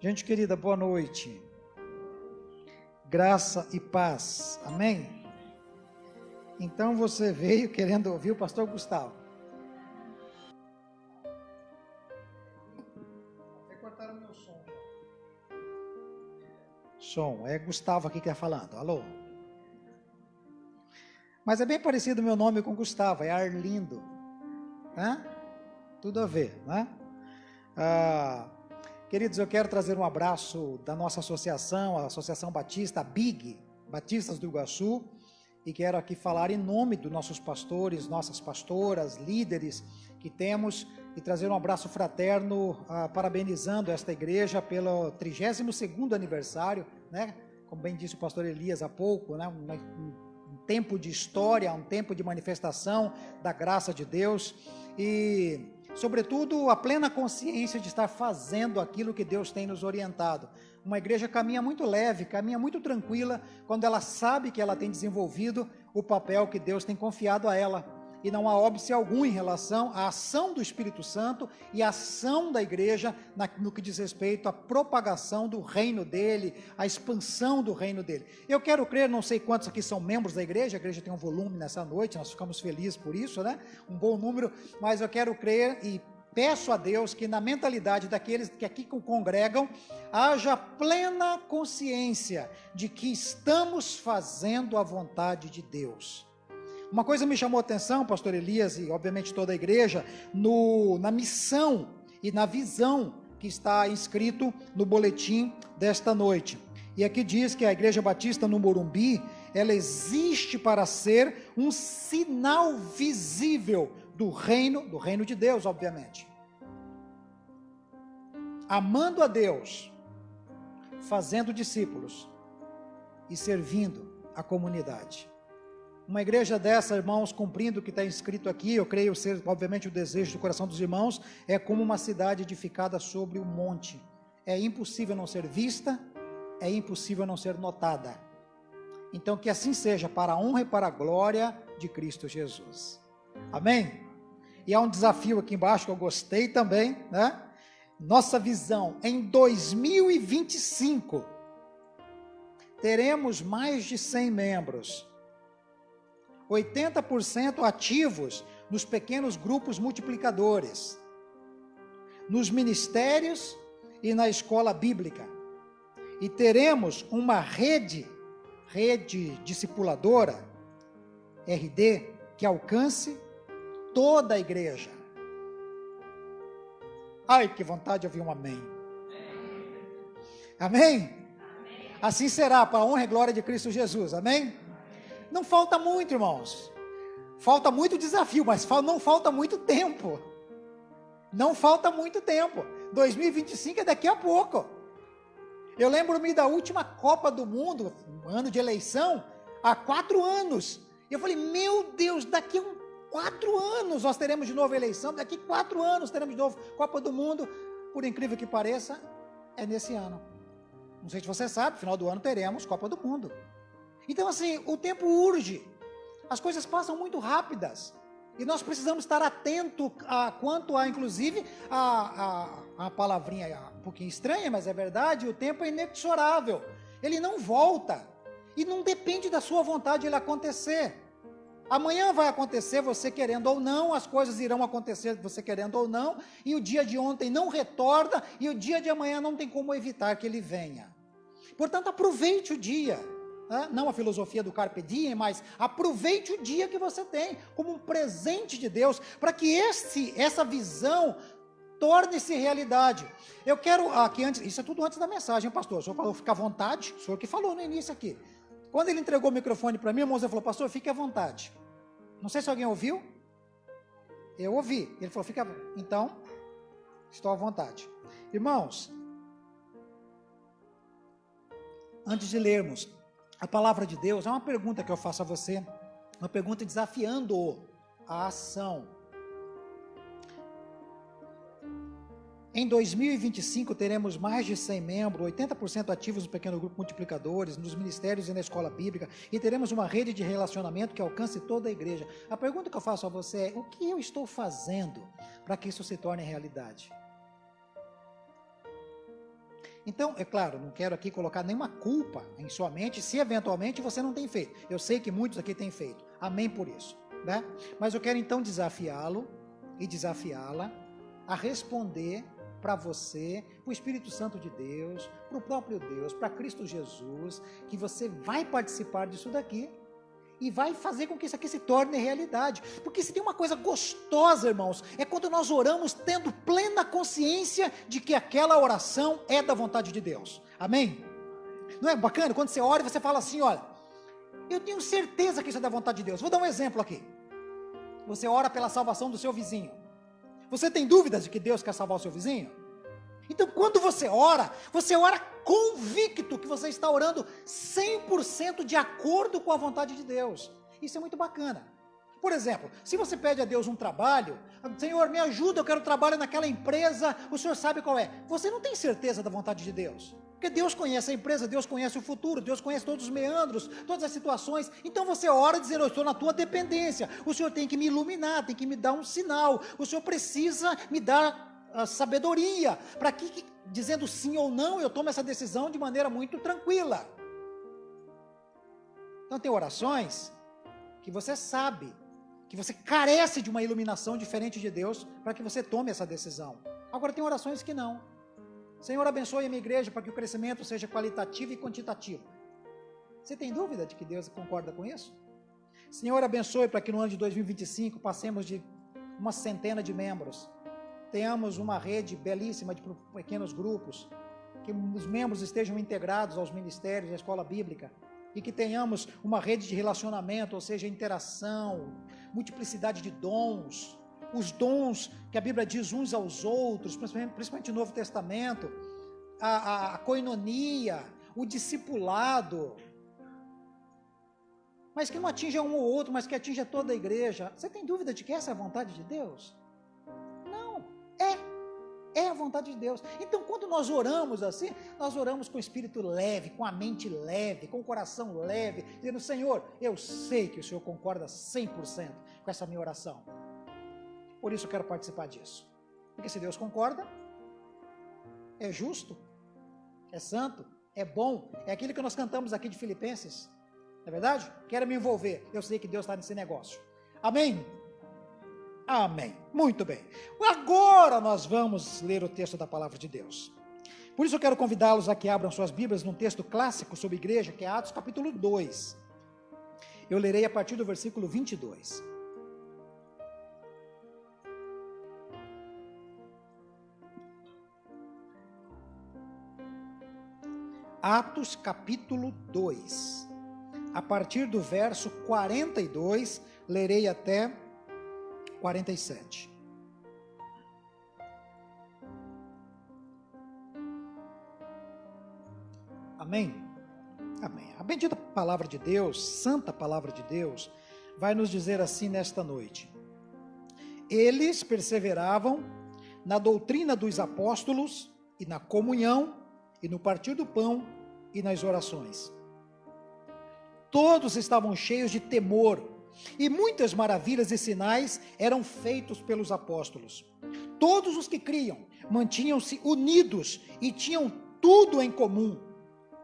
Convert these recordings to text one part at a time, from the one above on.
Gente querida, boa noite. Graça e paz. Amém? Então você veio querendo ouvir o pastor Gustavo. Cortaram meu som. Som, é Gustavo aqui que está falando. Alô? Mas é bem parecido o meu nome com Gustavo, é Arlindo. Né? Tudo a ver, né? Queridos, eu quero trazer um abraço da nossa associação, a Associação Batista, a BIG, Batistas do Iguaçu, e quero aqui falar em nome dos nossos pastores, nossas pastoras, líderes que temos, e trazer um abraço fraterno, parabenizando esta igreja pelo 32º aniversário, né? Como bem disse o pastor Elias há pouco, né? Um tempo de história, um tempo de manifestação da graça de Deus, e sobretudo a plena consciência de estar fazendo aquilo que Deus tem nos orientado. Uma igreja caminha muito leve, caminha muito tranquila, quando ela sabe que ela tem desenvolvido o papel que Deus tem confiado a ela, e não há óbice algum em relação à ação do Espírito Santo e à ação da igreja no que diz respeito à propagação do reino dele, à expansão do reino dele. Eu quero crer, não sei quantos aqui são membros da igreja, a igreja tem um volume nessa noite, nós ficamos felizes por isso, né? Um bom número, mas eu quero crer e peço a Deus que na mentalidade daqueles que aqui congregam, haja plena consciência de que estamos fazendo a vontade de Deus. Uma coisa me chamou a atenção, pastor Elias, e obviamente toda a igreja, na missão e na visão que está inscrito no boletim desta noite. E aqui diz que a Igreja Batista no Morumbi, ela existe para ser um sinal visível do reino de Deus, obviamente. Amando a Deus, fazendo discípulos e servindo a comunidade. Uma igreja dessa, irmãos, cumprindo o que está escrito aqui, eu creio ser, obviamente, o desejo do coração dos irmãos, é como uma cidade edificada sobre um monte. É impossível não ser vista, é impossível não ser notada. Então, que assim seja, para a honra e para a glória de Cristo Jesus. Amém? E há um desafio aqui embaixo que eu gostei também, né? Nossa visão, em 2025, teremos mais de 100 membros. 80% ativos nos pequenos grupos multiplicadores, nos ministérios e na escola bíblica. E teremos uma rede discipuladora, RD, que alcance toda a igreja. Ai, que vontade de ouvir um amém. Amém? Assim será, para a honra e glória de Cristo Jesus. Amém? Não falta muito, irmãos. Falta muito desafio, mas não falta muito tempo. Não falta muito tempo. 2025 é daqui a pouco. Eu lembro-me da última Copa do Mundo, ano de eleição, há 4 anos. Eu falei, meu Deus, daqui a 4 anos nós teremos de novo eleição, daqui a 4 anos teremos de novo Copa do Mundo. Por incrível que pareça, é nesse ano. Não sei se você sabe, no final do ano teremos Copa do Mundo. Então, assim, o tempo urge, as coisas passam muito rápidas, e nós precisamos estar atentos quanto a, inclusive, a palavrinha um pouquinho estranha, mas é verdade, o tempo é inexorável, ele não volta, e não depende da sua vontade ele acontecer. Amanhã vai acontecer, você querendo ou não, as coisas irão acontecer, você querendo ou não, e o dia de ontem não retorna, e o dia de amanhã não tem como evitar que ele venha. Portanto, aproveite o dia. Não a filosofia do Carpe Diem, mas aproveite o dia que você tem como um presente de Deus, para que essa visão torne-se realidade. Eu quero aqui antes, isso é tudo antes da mensagem, pastor, o senhor falou, fica à vontade, o senhor que falou no início aqui. Quando ele entregou o microfone para mim, irmãos, ele falou, pastor, fique à vontade. Não sei se alguém ouviu, eu ouvi, ele falou, fica, então, estou à vontade. Irmãos, antes de lermos a palavra de Deus, é uma pergunta que eu faço a você, uma pergunta desafiando a ação. Em 2025 teremos mais de 100 membros, 80% ativos no pequeno grupo multiplicadores, nos ministérios e na escola bíblica, e teremos uma rede de relacionamento que alcance toda a igreja. A pergunta que eu faço a você é, o que eu estou fazendo para que isso se torne realidade? Então, é claro, não quero aqui colocar nenhuma culpa em sua mente, se eventualmente você não tem feito. Eu sei que muitos aqui têm feito. Amém por isso, né? Mas eu quero então desafiá-lo e desafiá-la a responder para você, para o Espírito Santo de Deus, para o próprio Deus, para Cristo Jesus, que você vai participar disso daqui e vai fazer com que isso aqui se torne realidade. Porque se tem uma coisa gostosa, irmãos, é quando nós oramos tendo plena consciência de que aquela oração é da vontade de Deus. Amém? Não é bacana? Quando você ora e você fala assim, olha, eu tenho certeza que isso é da vontade de Deus. Vou dar um exemplo aqui. Você ora pela salvação do seu vizinho. Você tem dúvidas de que Deus quer salvar o seu vizinho? Então, quando você ora convicto que você está orando 100% de acordo com a vontade de Deus. Isso é muito bacana. Por exemplo, se você pede a Deus um trabalho, Senhor, me ajuda, eu quero trabalho naquela empresa, o Senhor sabe qual é. Você não tem certeza da vontade de Deus. Porque Deus conhece a empresa, Deus conhece o futuro, Deus conhece todos os meandros, todas as situações. Então você ora dizendo, eu estou na tua dependência. O Senhor tem que me iluminar, tem que me dar um sinal. O Senhor precisa me dar a sabedoria, para que, dizendo sim ou não, eu tomo essa decisão de maneira muito tranquila. Então tem orações que você sabe, que você carece de uma iluminação diferente de Deus, para que você tome essa decisão. Agora tem orações que não. Senhor, abençoe a minha igreja, para que o crescimento seja qualitativo e quantitativo. Você tem dúvida de que Deus concorda com isso? Senhor, abençoe para que no ano de 2025 passemos de uma centena de membros, tenhamos uma rede belíssima de pequenos grupos, que os membros estejam integrados aos ministérios da escola bíblica, e que tenhamos uma rede de relacionamento, ou seja, interação, multiplicidade de dons, os dons que a Bíblia diz uns aos outros, principalmente no Novo Testamento, a koinonia, o discipulado, mas que não atinja um ou outro, mas que atinja toda a igreja. Você tem dúvida de que essa é a vontade de Deus? É a vontade de Deus. Então, quando nós oramos assim, nós oramos com o espírito leve, com a mente leve, com o coração leve, dizendo, Senhor, eu sei que o Senhor concorda 100% com essa minha oração. Por isso eu quero participar disso. Porque se Deus concorda, é justo, é santo, é bom, é aquilo que nós cantamos aqui de Filipenses. Não é verdade? Quero me envolver, eu sei que Deus está nesse negócio. Amém? Amém. Muito bem. Agora nós vamos ler o texto da palavra de Deus. Por isso eu quero convidá-los a que abram suas Bíblias num texto clássico sobre igreja, que é Atos capítulo 2. Eu lerei a partir do versículo 22. Atos capítulo 2. A partir do verso 42, lerei até 47. Amém? Amém. A bendita palavra de Deus, santa palavra de Deus, vai nos dizer assim nesta noite. Eles perseveravam na doutrina dos apóstolos e na comunhão e no partir do pão e nas orações. Todos estavam cheios de temor, e muitas maravilhas e sinais eram feitos pelos apóstolos. Todos os que criam mantinham-se unidos e tinham tudo em comum.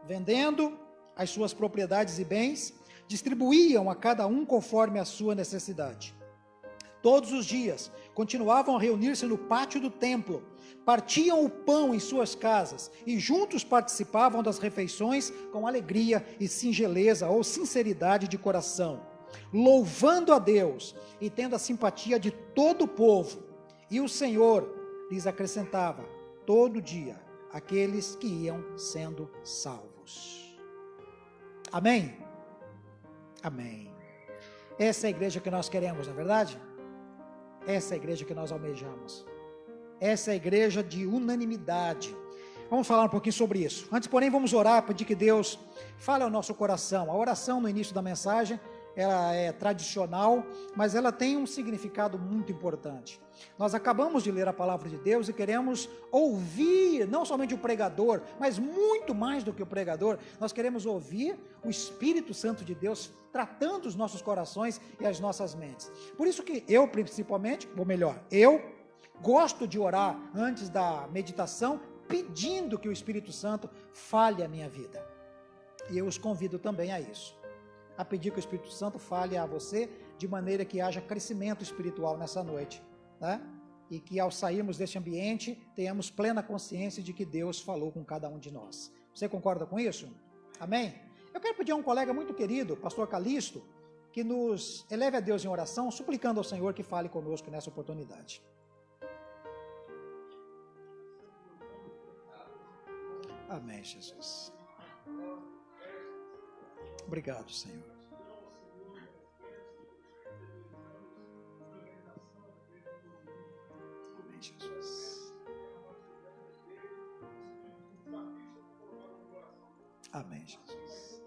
Vendendo as suas propriedades e bens, distribuíam a cada um conforme a sua necessidade. Todos os dias continuavam a reunir-se no pátio do templo, partiam o pão em suas casas e juntos participavam das refeições com alegria e singeleza ou sinceridade de coração, louvando a Deus e tendo a simpatia de todo o povo. E o Senhor lhes acrescentava todo dia aqueles que iam sendo salvos. Amém? Amém. Essa é a igreja que nós queremos, não é verdade? Essa é a igreja que nós almejamos. Essa é a igreja de unanimidade. Vamos falar um pouquinho sobre isso. Antes, porém, vamos orar, pedir que Deus fale ao nosso coração. A oração no início da mensagem, ela é tradicional, mas ela tem um significado muito importante. Nós acabamos de ler a palavra de Deus e queremos ouvir, não somente o pregador, mas muito mais do que o pregador, nós queremos ouvir o Espírito Santo de Deus tratando os nossos corações e as nossas mentes. Por isso que eu, principalmente, ou melhor, eu gosto de orar antes da meditação, pedindo que o Espírito Santo fale a minha vida. E eu os convido também a isso, a pedir que o Espírito Santo fale a você, de maneira que haja crescimento espiritual nessa noite, né? E que ao sairmos deste ambiente, tenhamos plena consciência de que Deus falou com cada um de nós. Você concorda com isso? Amém? Eu quero pedir a um colega muito querido, pastor Calixto, que nos eleve a Deus em oração, suplicando ao Senhor que fale conosco nessa oportunidade. Amém, Jesus. Obrigado, Senhor. Amém, Jesus. Amém, Jesus.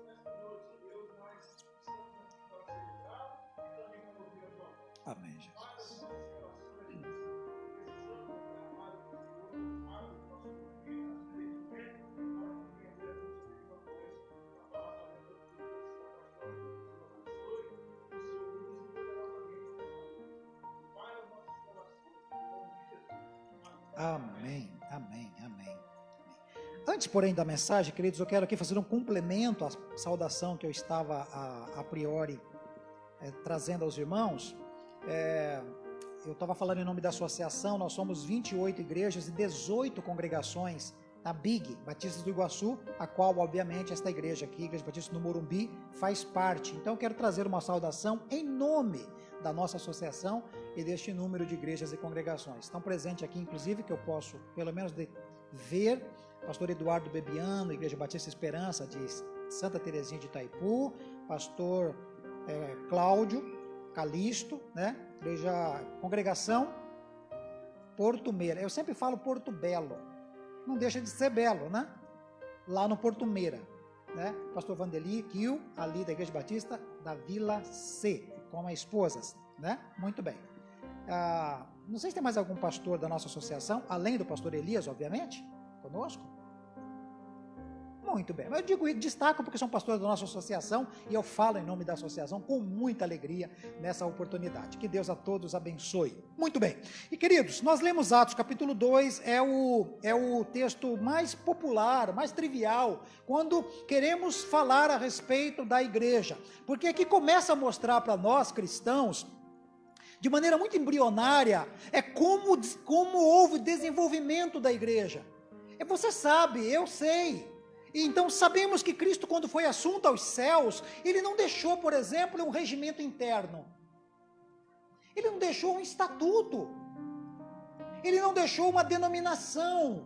Amém, Jesus. Amém, amém, amém. Antes, porém, da mensagem, queridos, eu quero aqui fazer um complemento à saudação que eu estava a priori trazendo aos irmãos. Eu estava falando em nome da associação, nós somos 28 igrejas e 18 congregações na BIG, Batista do Iguaçu, a qual, obviamente, esta igreja aqui, Igreja Batista do Morumbi, faz parte. Então, eu quero trazer uma saudação em nome da nossa associação e deste número de igrejas e congregações. Estão presentes aqui, inclusive, que eu posso, pelo menos, ver, pastor Eduardo Bebiano, Igreja Batista Esperança, de Santa Terezinha de Itaipu, pastor Cláudio Calixto, né? Congregação Porto Meira. Eu sempre falo Porto Belo, não deixa de ser belo, né? Lá no Porto Meira, né? Pastor Vandeli Kiel, ali da Igreja Batista da Vila C, com as esposas, né? Muito bem. Não sei se tem mais algum pastor da nossa associação, além do pastor Elias, obviamente, conosco. Muito bem, mas eu digo destaco porque são pastores da nossa associação e eu falo em nome da associação com muita alegria nessa oportunidade. Que Deus a todos abençoe. Muito bem. E queridos, nós lemos Atos capítulo 2, é o texto mais popular, mais trivial, quando queremos falar a respeito da igreja. Porque aqui começa a mostrar para nós cristãos, de maneira muito embrionária, como houve desenvolvimento da igreja. Você sabe, eu sei. Então sabemos que Cristo, quando foi assunto aos céus, ele não deixou, por exemplo, um regimento interno. Ele não deixou um estatuto. Ele não deixou uma denominação.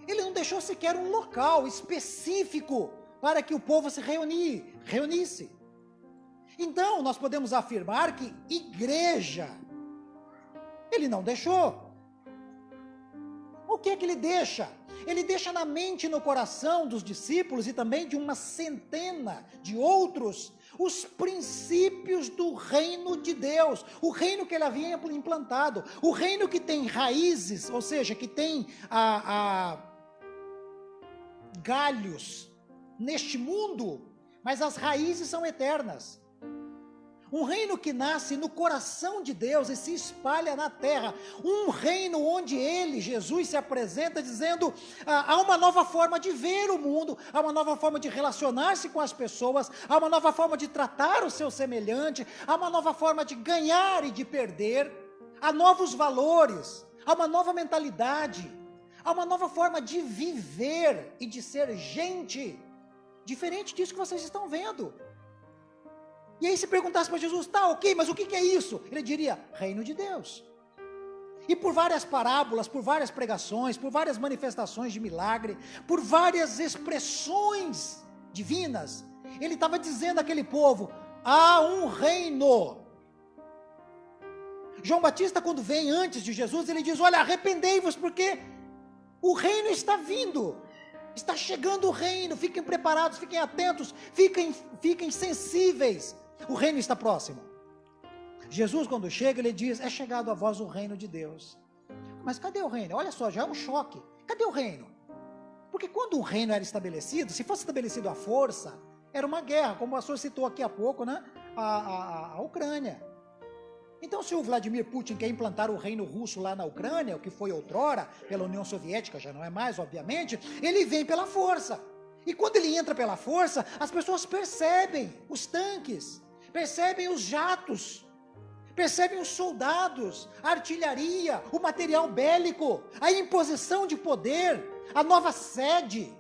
Ele não deixou sequer um local específico para que o povo se reunisse. Então, nós podemos afirmar que igreja, ele não deixou. O que é que ele deixa? Ele deixa na mente e no coração dos discípulos e também de uma centena de outros, os princípios do reino de Deus, o reino que ele havia implantado, o reino que tem raízes, ou seja, que tem galhos neste mundo, mas as raízes são eternas. Um reino que nasce no coração de Deus e se espalha na terra. Um reino onde ele, Jesus, se apresenta dizendo, há uma nova forma de ver o mundo, há uma nova forma de relacionar-se com as pessoas, há uma nova forma de tratar o seu semelhante, há uma nova forma de ganhar e de perder, há novos valores, há uma nova mentalidade, há uma nova forma de viver e de ser gente, diferente disso que vocês estão vendo. E aí se perguntasse para Jesus, tá, ok, mas o que é isso? Ele diria, reino de Deus. E por várias parábolas, por várias pregações, por várias manifestações de milagre, por várias expressões divinas, ele estava dizendo àquele povo, há um reino. João Batista, quando vem antes de Jesus, ele diz, olha, arrependei-vos, porque o reino está vindo. Está chegando o reino, fiquem preparados, fiquem atentos, fiquem sensíveis. O reino está próximo. Jesus, quando chega, ele diz, é chegado a vós o reino de Deus. Mas cadê o reino? Olha só, já é um choque. Cadê o reino? Porque quando um reino era estabelecido, se fosse estabelecido à força, era uma guerra, como o pastor citou aqui há pouco, né? A Ucrânia. Então, se o Vladimir Putin quer implantar o reino russo lá na Ucrânia, o que foi outrora pela União Soviética, já não é mais, obviamente, ele vem pela força. E quando ele entra pela força, as pessoas percebem os tanques, percebem os jatos, percebem os soldados, a artilharia, o material bélico, a imposição de poder, a nova sede,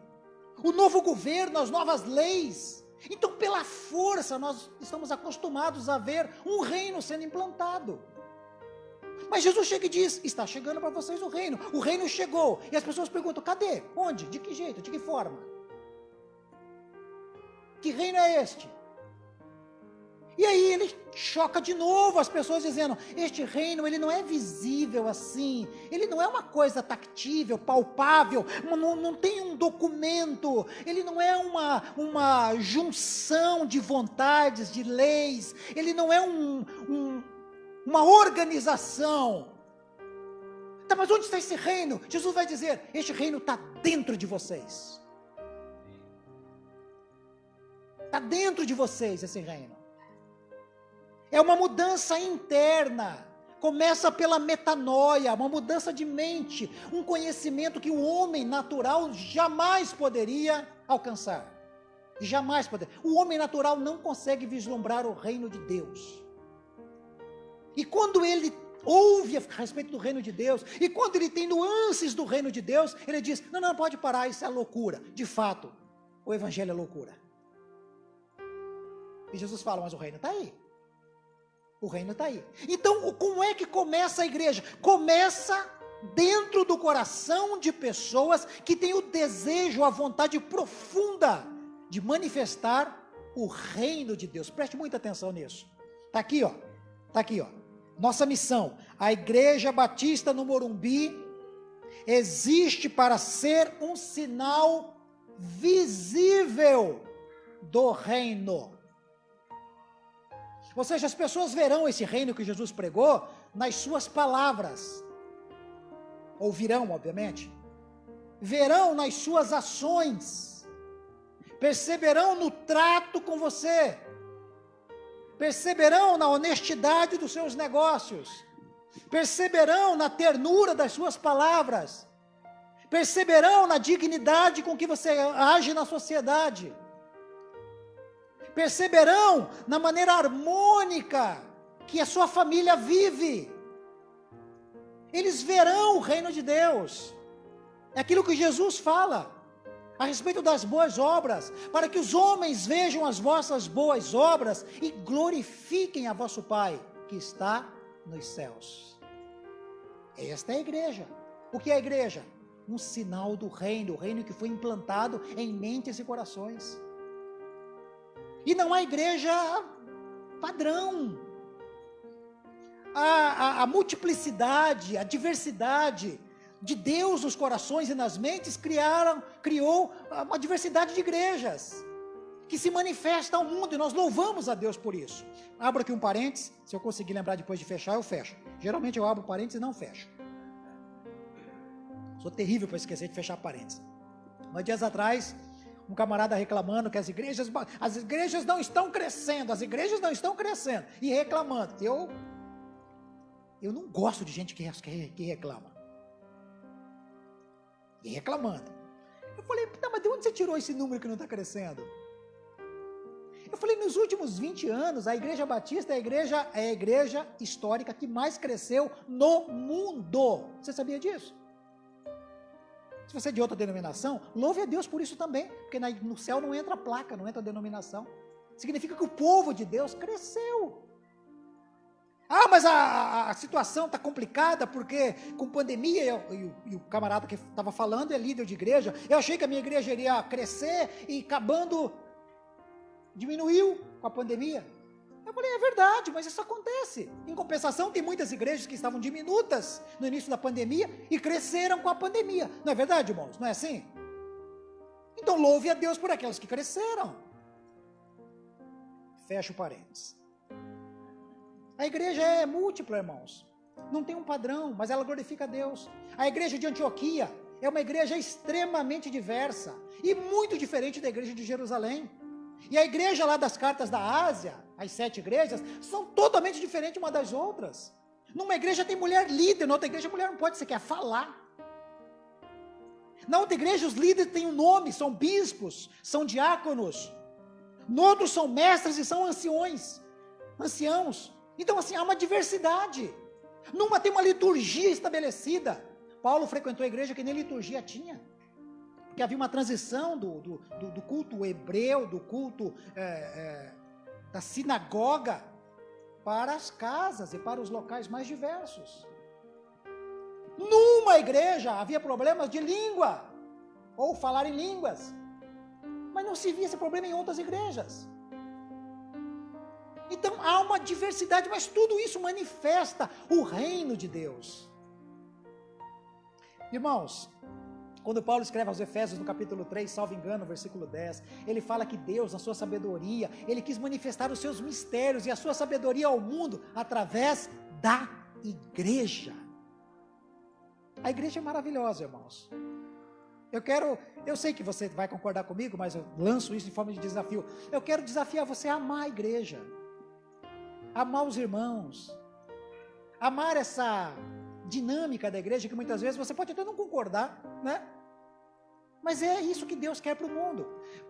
o novo governo, as novas leis. Então, pela força, nós estamos acostumados a ver um reino sendo implantado. Mas Jesus chega e diz, está chegando para vocês o reino chegou. E as pessoas perguntam, cadê? Onde? De que jeito? De que forma? Que reino é este? E aí ele choca de novo as pessoas dizendo, este reino ele não é visível assim, ele não é uma coisa tactível, palpável, não tem um documento, ele não é uma junção de vontades, de leis, ele não é uma organização. Tá, mas onde está esse reino? Jesus vai dizer, este reino está dentro de vocês. Está dentro de vocês esse reino. É uma mudança interna, começa pela metanoia, uma mudança de mente, um conhecimento que o homem natural jamais poderia alcançar. Jamais poderia. O homem natural não consegue vislumbrar o reino de Deus. E quando ele ouve a respeito do reino de Deus, e quando ele tem nuances do reino de Deus, ele diz, não, pode parar, isso é loucura. De fato, o evangelho é loucura. E Jesus fala, mas o reino está aí. O reino está aí. Então, como é que começa a igreja? Começa dentro do coração de pessoas que têm o desejo, a vontade profunda de manifestar o reino de Deus. Preste muita atenção nisso. Está aqui, ó. Está aqui, ó. Nossa missão. A Igreja Batista no Morumbi existe para ser um sinal visível do reino. Ou seja, as pessoas verão esse reino que Jesus pregou nas suas palavras. Ouvirão, obviamente. Verão nas suas ações. Perceberão no trato com você. Perceberão na honestidade dos seus negócios. Perceberão na ternura das suas palavras. Perceberão na dignidade com que você age na sociedade. Perceberão na maneira harmônica que a sua família vive. Eles verão o reino de Deus. É aquilo que Jesus fala a respeito das boas obras, para que os homens vejam as vossas boas obras e glorifiquem a vosso Pai que está nos céus. Esta é a igreja. O que é a igreja? Um sinal do reino, o reino que foi implantado em mentes e corações. E não há igreja padrão. A multiplicidade, a diversidade de Deus nos corações e nas mentes criou uma diversidade de igrejas que se manifesta ao mundo, e nós louvamos a Deus por isso. Abro aqui um parênteses, se eu conseguir lembrar depois de fechar, eu fecho. Geralmente eu abro parênteses e não fecho. Sou terrível para esquecer de fechar parênteses. Mas dias atrás, um camarada reclamando que as igrejas não estão crescendo, e reclamando. Eu não gosto de gente que reclama. E reclamando. Eu falei, mas de onde você tirou esse número que não está crescendo? Eu falei, nos últimos 20 anos, a Igreja Batista é a igreja histórica que mais cresceu no mundo. Você sabia disso? Se você é de outra denominação, louve a Deus por isso também, porque no céu não entra placa, não entra denominação. Significa que o povo de Deus cresceu. Ah, mas a situação está complicada, porque com pandemia, e o camarada que estava falando é líder de igreja, eu achei que a minha igreja iria crescer, e acabando, diminuiu com a pandemia. Eu falei, é verdade, mas isso acontece. Em compensação, tem muitas igrejas que estavam diminutas no início da pandemia e cresceram com a pandemia. Não é verdade, irmãos? Não é assim? Então, louve a Deus por aquelas que cresceram. Fecha o parênteses. A igreja é múltipla, irmãos. Não tem um padrão, mas ela glorifica a Deus. A igreja de Antioquia é uma igreja extremamente diversa e muito diferente da igreja de Jerusalém. E a igreja lá das cartas da Ásia, as 7 igrejas, são totalmente diferentes uma das outras. Numa igreja tem mulher líder, na outra igreja a mulher não pode sequer falar. Na outra igreja os líderes têm um nome, são bispos, são diáconos. No outro são mestres e são anciãos. Então assim, há uma diversidade. Numa tem uma liturgia estabelecida. Paulo frequentou a igreja que nem liturgia tinha. Porque havia uma transição do culto hebreu, do culto da sinagoga, para as casas e para os locais mais diversos. Numa igreja havia problemas de língua, ou falar em línguas, mas não se via esse problema em outras igrejas. Então há uma diversidade, mas tudo isso manifesta o reino de Deus. Irmãos, quando Paulo escreve aos Efésios no capítulo 3, salvo engano, versículo 10, ele fala que Deus, na sua sabedoria, ele quis manifestar os seus mistérios e a sua sabedoria ao mundo através da igreja. A igreja é maravilhosa, irmãos. Eu sei que você vai concordar comigo, mas eu lanço isso em forma de desafio. Eu quero desafiar você a amar a igreja, amar os irmãos, amar essa dinâmica da igreja, que muitas vezes você pode até não concordar, né? Mas é isso que Deus quer para o mundo.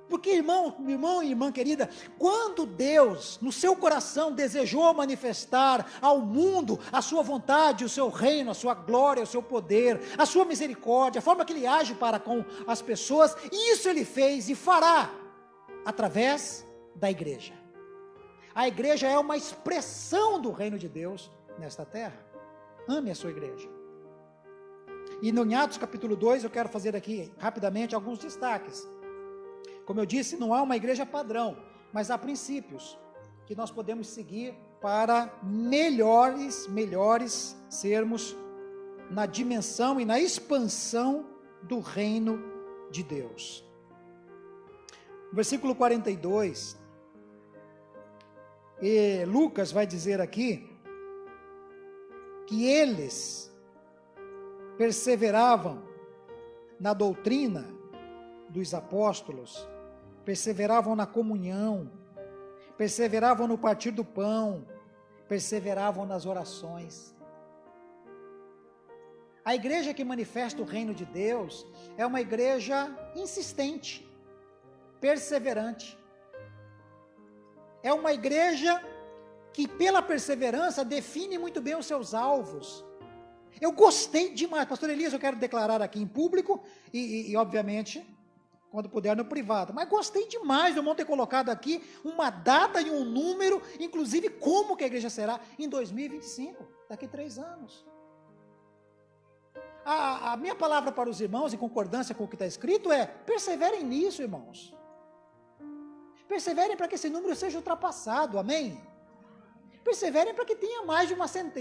Porque irmão e irmã querida, quando Deus, no seu coração, desejou manifestar ao mundo a sua vontade, o seu reino, a sua glória, o seu poder, a sua misericórdia, a forma que Ele age para com as pessoas, isso Ele fez e fará através da igreja. A igreja é uma expressão do reino de Deus nesta terra. Ame a sua igreja. E no Atos capítulo 2, eu quero fazer aqui rapidamente alguns destaques. Como eu disse, não há uma igreja padrão, mas há princípios que nós podemos seguir para melhores sermos na dimensão e na expansão do reino de Deus. Versículo 42, Lucas vai dizer aqui que eles perseveravam na doutrina dos apóstolos, perseveravam na comunhão, perseveravam no partir do pão, perseveravam nas orações. A igreja que manifesta o reino de Deus é uma igreja insistente, perseverante. É uma igreja que pela perseverança define muito bem os seus alvos. Eu gostei demais, pastor Elias, eu quero declarar aqui em público e obviamente, quando puder no privado, mas gostei demais do irmão ter colocado aqui uma data e um número, inclusive como que a igreja será em 2025, daqui 3 anos. A minha palavra para os irmãos, em concordância com o que está escrito, é: perseverem nisso, irmãos. Perseverem para que esse número seja ultrapassado, amém? Perseverem para que tenha mais de 100.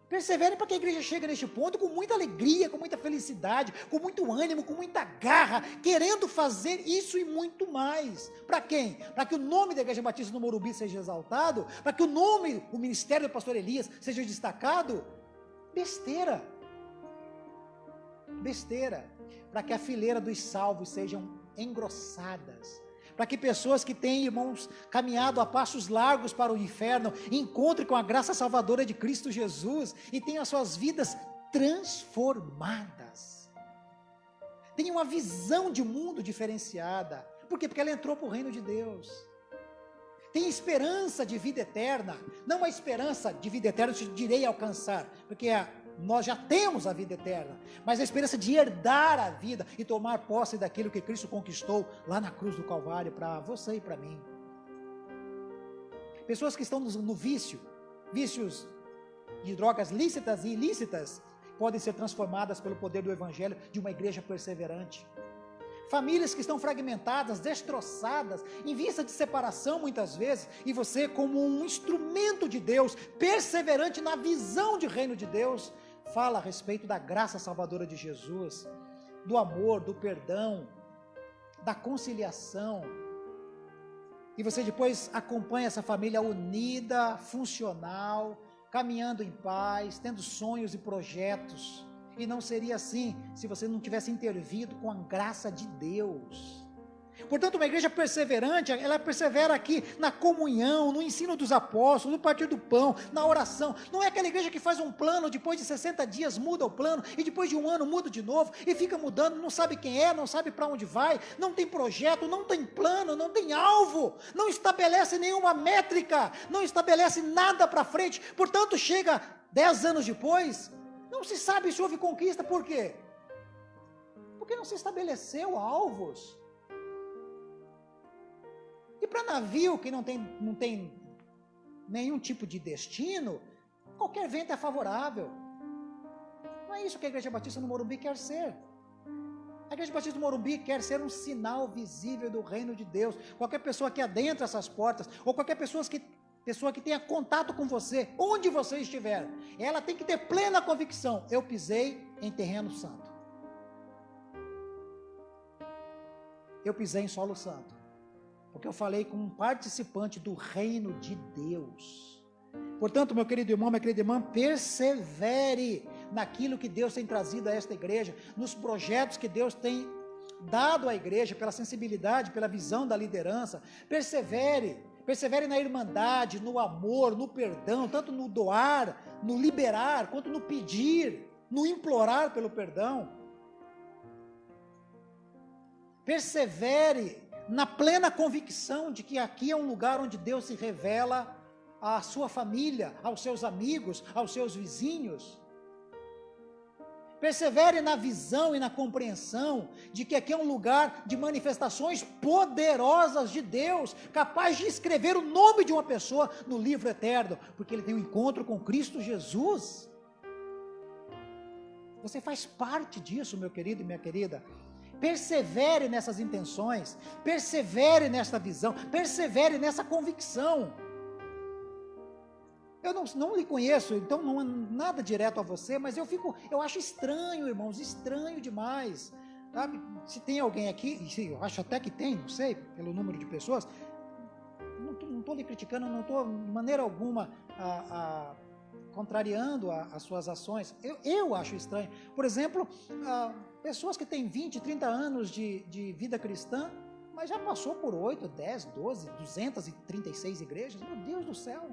Perseverem para que a igreja chegue neste ponto com muita alegria, com muita felicidade, com muito ânimo, com muita garra, querendo fazer isso e muito mais. Para quem? Para que o nome da Igreja Batista no Morumbi seja exaltado, para que o ministério do pastor Elias seja destacado. Besteira. Para que a fileira dos salvos sejam engrossadas, para que pessoas que têm, irmãos, caminhado a passos largos para o inferno, encontrem com a graça salvadora de Cristo Jesus e tenham as suas vidas transformadas. Tenham uma visão de mundo diferenciada. Por quê? Porque ela entrou para o reino de Deus. Tem esperança de vida eterna, não a esperança de vida eterna que eu direi alcançar, porque nós já temos a vida eterna, mas a esperança de herdar a vida e tomar posse daquilo que Cristo conquistou lá na cruz do Calvário para você e para mim. Pessoas que estão no vícios de drogas lícitas e ilícitas, podem ser transformadas pelo poder do Evangelho de uma igreja perseverante. Famílias que estão fragmentadas, destroçadas, em vista de separação muitas vezes, e você como um instrumento de Deus, perseverante na visão de reino de Deus, fala a respeito da graça salvadora de Jesus, do amor, do perdão, da conciliação, e você depois acompanha essa família unida, funcional, caminhando em paz, tendo sonhos e projetos. E não seria assim se você não tivesse intervido com a graça de Deus. Portanto, uma igreja perseverante, ela persevera aqui na comunhão, no ensino dos apóstolos, no partir do pão, na oração. Não é aquela igreja que faz um plano, depois de 60 dias muda o plano, e depois de um ano muda de novo, e fica mudando, não sabe quem é, não sabe para onde vai, não tem projeto, não tem plano, não tem alvo, não estabelece nenhuma métrica, não estabelece nada para frente. Portanto, chega 10 anos depois, não se sabe se houve conquista. Por quê? Porque não se estabeleceu alvos. E para navio que não tem nenhum tipo de destino, qualquer vento é favorável. Não é isso que a Igreja Batista no Morumbi quer ser. A Igreja Batista do Morumbi quer ser um sinal visível do reino de Deus. Qualquer pessoa que adentra essas portas, ou qualquer pessoa que tenha contato com você, onde você estiver, ela tem que ter plena convicção: eu pisei em terreno santo. Eu pisei em solo santo. Porque eu falei com um participante do reino de Deus. Portanto, meu querido irmão, minha querida irmã, persevere naquilo que Deus tem trazido a esta igreja, nos projetos que Deus tem dado à igreja, pela sensibilidade, pela visão da liderança. Persevere na irmandade, no amor, no perdão, tanto no doar, no liberar, quanto no pedir, no implorar pelo perdão. Persevere na plena convicção de que aqui é um lugar onde Deus se revela à sua família, aos seus amigos, aos seus vizinhos. Persevere na visão e na compreensão de que aqui é um lugar de manifestações poderosas de Deus, capaz de escrever o nome de uma pessoa no livro eterno, porque ele tem um encontro com Cristo Jesus. Você faz parte disso, meu querido e minha querida. Persevere nessas intenções, persevere nessa visão, persevere nessa convicção. Eu não lhe conheço, então não é nada direto a você, mas eu acho estranho, irmãos, estranho demais. Sabe? Se tem alguém aqui, eu acho até que tem, não sei, pelo número de pessoas, não estou lhe criticando, não estou de maneira alguma contrariando as suas ações. Eu acho estranho. Por exemplo, pessoas que têm 20, 30 anos de vida cristã, mas já passou por 8, 10, 12, 236 igrejas. Meu Deus do céu!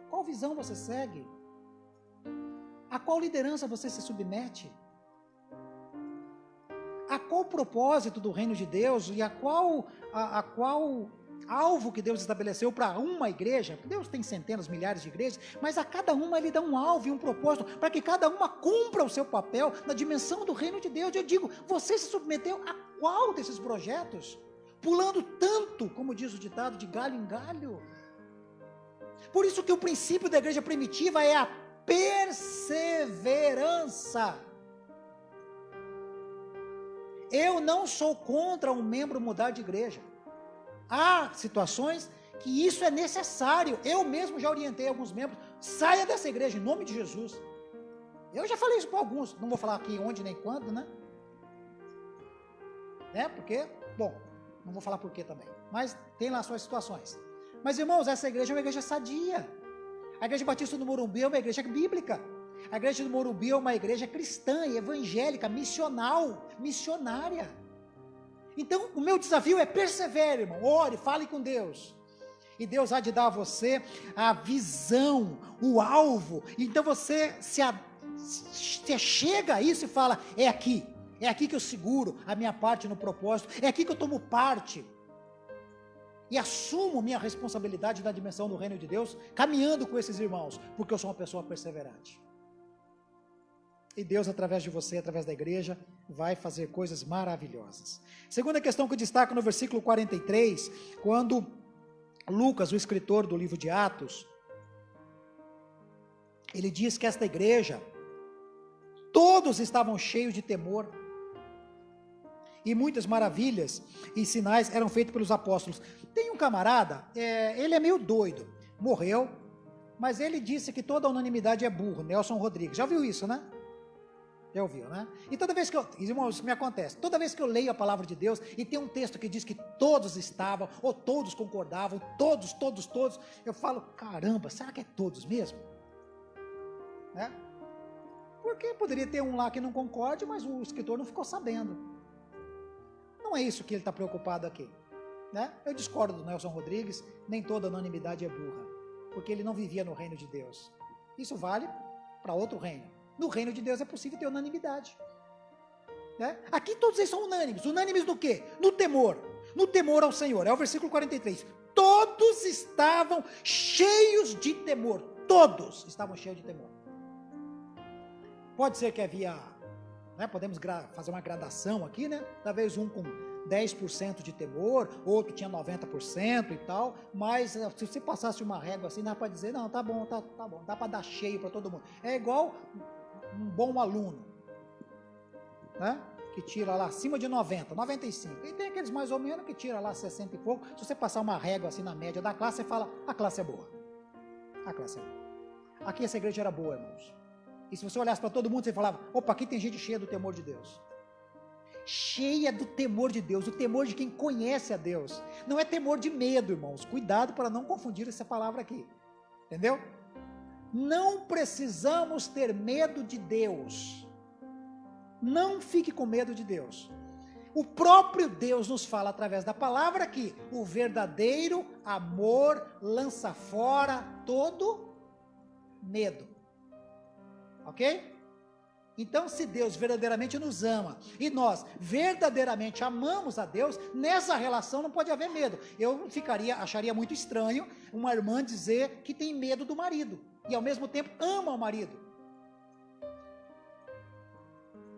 Qual visão você segue? A qual liderança você se submete? A qual propósito do reino de Deus e a qual alvo que Deus estabeleceu para uma igreja? Deus tem centenas, milhares de igrejas, mas a cada uma Ele dá um alvo e um propósito para que cada uma cumpra o seu papel na dimensão do reino de Deus. Eu digo, você se submeteu a qual desses projetos? Pulando tanto, como diz o ditado, de galho em galho. Por isso que o princípio da igreja primitiva é a perseverança. Eu não sou contra um membro mudar de igreja. Há situações que isso é necessário. Eu mesmo já orientei alguns membros: saia dessa igreja em nome de Jesus. Eu já falei isso para alguns, não vou falar aqui onde nem quando, né? Porque, bom, não vou falar por quê também, mas tem lá suas situações. Mas, irmãos, essa igreja é uma igreja sadia. A Igreja Batista do Morumbi é uma igreja bíblica. A igreja do Morumbi é uma igreja cristã e evangélica, missionária. Então, o meu desafio é persevere, irmão. Ore, fale com Deus. E Deus há de dar a você a visão, o alvo. Então você se chega a isso e fala: é aqui que eu seguro a minha parte no propósito, é aqui que eu tomo parte. E assumo minha responsabilidade na dimensão do reino de Deus, caminhando com esses irmãos, porque eu sou uma pessoa perseverante. E Deus, através de você, através da igreja, vai fazer coisas maravilhosas. Segunda questão que eu destaco no versículo 43, quando Lucas, o escritor do livro de Atos, ele diz que esta igreja, todos estavam cheios de temor, e muitas maravilhas e sinais eram feitos pelos apóstolos. Tem um camarada, ele é meio doido, morreu, mas ele disse que toda unanimidade é burro, Nelson Rodrigues. Já ouviu isso, né? Já ouviu, né? E toda vez que irmãos, isso me acontece, toda vez que eu leio a palavra de Deus, e tem um texto que diz que todos estavam, ou todos concordavam, todos, eu falo: caramba, será que é todos mesmo? Porque poderia ter um lá que não concorde, mas o escritor não ficou sabendo. Não é isso que ele está preocupado aqui, né? Eu discordo do Nelson Rodrigues, nem toda unanimidade é burra, porque ele não vivia no reino de Deus. Isso vale para outro reino. No reino de Deus é possível ter unanimidade, né? Aqui todos eles são unânimes. Unânimes no quê? No temor ao Senhor. É o versículo 43. Todos estavam cheios de temor. Todos estavam cheios de temor. Pode ser que havia, né, podemos fazer uma gradação aqui, né? Talvez um com 10% de temor, outro tinha 90% e tal, mas se você passasse uma régua assim, dá para dizer, não, tá bom, dá para dar cheio para todo mundo. É igual um bom aluno, né? Que tira lá acima de 90, 95, e tem aqueles mais ou menos que tira lá 60 e pouco. Se você passar uma régua assim na média da classe, você fala, a classe é boa, a classe é boa. Aqui essa igreja era boa, irmãos. E se você olhasse para todo mundo, você falava, opa, aqui tem gente cheia do temor de Deus. Cheia do temor de Deus, o temor de quem conhece a Deus. Não é temor de medo, irmãos. Cuidado para não confundir essa palavra aqui. Entendeu? Não precisamos ter medo de Deus. Não fique com medo de Deus. O próprio Deus nos fala através da palavra que o verdadeiro amor lança fora todo medo. Ok? Então, se Deus verdadeiramente nos ama e nós verdadeiramente amamos a Deus, nessa relação não pode haver medo. Eu acharia muito estranho uma irmã dizer que tem medo do marido e ao mesmo tempo ama o marido.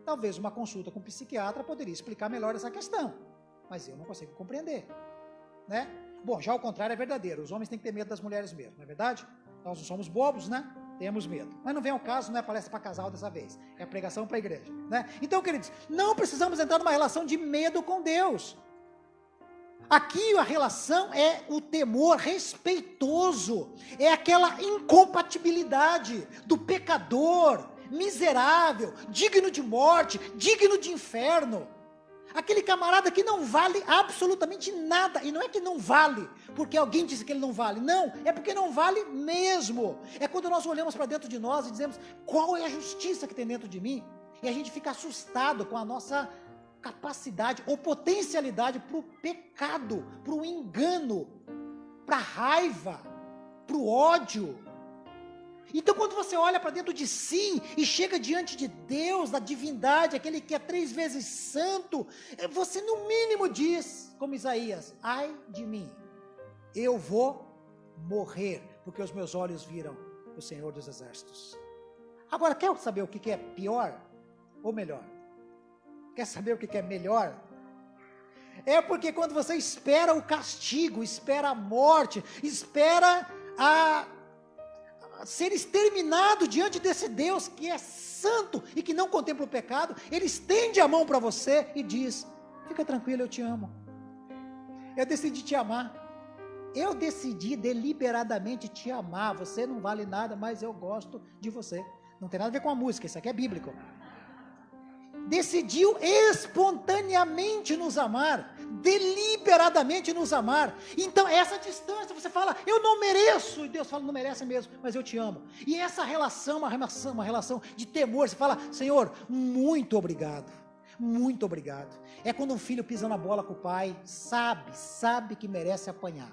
Talvez uma consulta com um psiquiatra poderia explicar melhor essa questão, mas eu não consigo compreender, né? Bom, já o contrário é verdadeiro, os homens têm que ter medo das mulheres mesmo, não é verdade? Nós não somos bobos, né? Temos medo, mas não vem ao caso, não é palestra para casal dessa vez, é pregação para a igreja, né? Então, queridos, não precisamos entrar numa relação de medo com Deus. Aqui a relação é o temor respeitoso, é aquela incompatibilidade do pecador, miserável, digno de morte, digno de inferno. Aquele camarada que não vale absolutamente nada, e não é que não vale, porque alguém disse que ele não vale, não, é porque não vale mesmo. É quando nós olhamos para dentro de nós e dizemos, qual é a justiça que tem dentro de mim? E a gente fica assustado com a nossa capacidade ou potencialidade para o pecado, para o engano, para a raiva, para o ódio. Então quando você olha para dentro de si e chega diante de Deus, da divindade, aquele que é 3 vezes santo, você no mínimo diz, como Isaías, ai de mim, eu vou morrer, porque os meus olhos viram o Senhor dos Exércitos. Agora, quer saber o que é pior ou melhor? Quer saber o que é melhor? É porque quando você espera o castigo, espera a morte, espera ser exterminado diante desse Deus que é santo e que não contempla o pecado, ele estende a mão para você e diz, fica tranquilo, eu te amo, eu decidi te amar, eu decidi deliberadamente te amar, você não vale nada, mas eu gosto de você. Não tem nada a ver com a música, isso aqui é bíblico. Decidiu espontaneamente nos amar, deliberadamente nos amar. Então essa distância, você fala, eu não mereço, e Deus fala, não merece mesmo, mas eu te amo. E essa relação, uma relação de temor, você fala, Senhor, muito obrigado, muito obrigado. É quando um filho pisa na bola com o pai, sabe que merece apanhar.